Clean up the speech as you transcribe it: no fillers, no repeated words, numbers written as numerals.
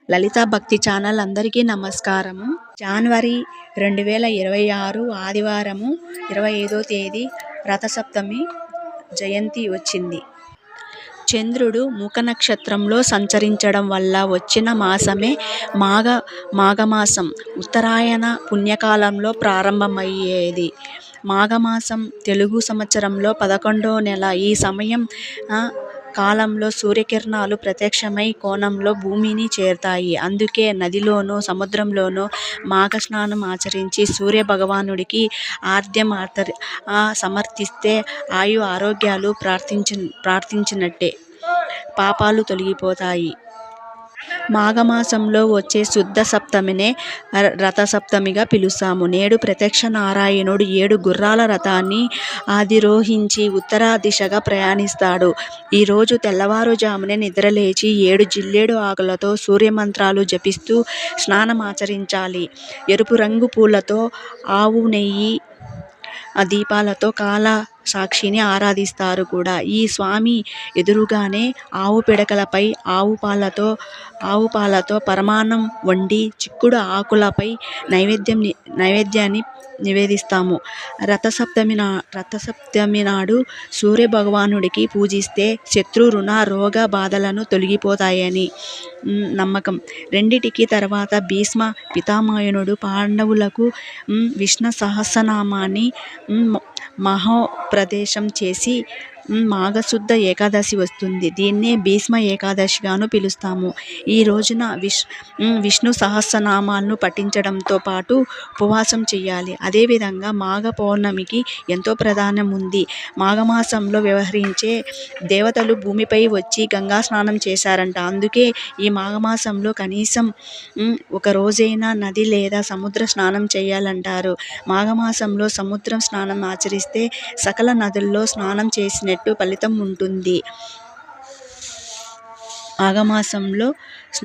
లలిత భక్తి ఛానల్ అందరికీ నమస్కారము. జనవరి 2026 ఆదివారము 25వ తేదీ రథసప్తమి జయంతి వచ్చింది. చంద్రుడు మూక నక్షత్రంలో సంచరించడం వల్ల వచ్చిన మాసమే మాఘమాసం. ఉత్తరాయణ పుణ్యకాలంలో ప్రారంభమయ్యేది మాఘమాసం. తెలుగు సంవత్సరంలో 11వ నెల. ఈ సమయం కాలంలో సూర్యకిరణాలు ప్రత్యక్షమై కోణంలో భూమిని చేరతాయి. అందుకే నదిలోనూ సముద్రంలోనూ మాఘస్నానం ఆచరించి సూర్యభగవానుడికి ఆర్ఘ్యం సమర్పిస్తే ఆయు ఆరోగ్యాలు ప్రార్థించినట్టే, పాపాలు తొలగిపోతాయి. మాఘమాసంలో వచ్చే శుద్ధ సప్తమినే రథసప్తమిగా పిలుస్తాము. నేడు ప్రత్యక్ష నారాయణుడు 7 గుర్రాల రథాన్ని అధిరోహించి ఉత్తర దిశగా ప్రయాణిస్తాడు. ఈరోజు తెల్లవారుజామునే నిద్రలేచి 7 జిల్లేడు ఆకులతో సూర్యమంత్రాలు జపిస్తూ స్నానమాచరించాలి. ఎరుపు రంగు పూలతో, ఆవు నెయ్యి దీపాలతో కాల సాక్షిని ఆరాధిస్తారు కూడా. ఈ స్వామి ఎదురుగానే ఆవు పిడకలపై ఆవు పాలతో పరమాన్నం వండి చిక్కుడు ఆకులపై నైవేద్యాన్ని నివేదిస్తాము. రథసప్తమి నాడు సూర్యభగవానుడికి పూజిస్తే శత్రు రుణ రోగ బాధలను తొలగిపోతాయని నమ్మకం. రెండిటికి తర్వాత భీష్మ పితామహుడు పాండవులకు విష్ణు సహస్రనామాన్ని మహోపదేశం చేసి మాఘశుద్ధ ఏకాదశి వస్తుంది. దీన్నే భీష్మ ఏకాదశిగాను పిలుస్తాము. ఈ రోజున విష్ణు సహస్రనామాలను పఠించడంతో పాటు ఉపవాసం చేయాలి. అదేవిధంగా మాఘ పౌర్ణమికి ఎంతో ప్రాధాన్యం ఉంది. మాఘమాసంలో వ్యవహరించే దేవతలు భూమిపై వచ్చి గంగా స్నానం చేశారంట. అందుకే ఈ మాఘమాసంలో కనీసం ఒక రోజైనా నది లేదా సముద్ర స్నానం చేయాలంటారు. మాఘమాసంలో సముద్రం స్నానం ఆచరిస్తే సకల నదుల్లో స్నానం చేసినట్టు ఫలితం ఉంటుంది. మాఘమాసంలో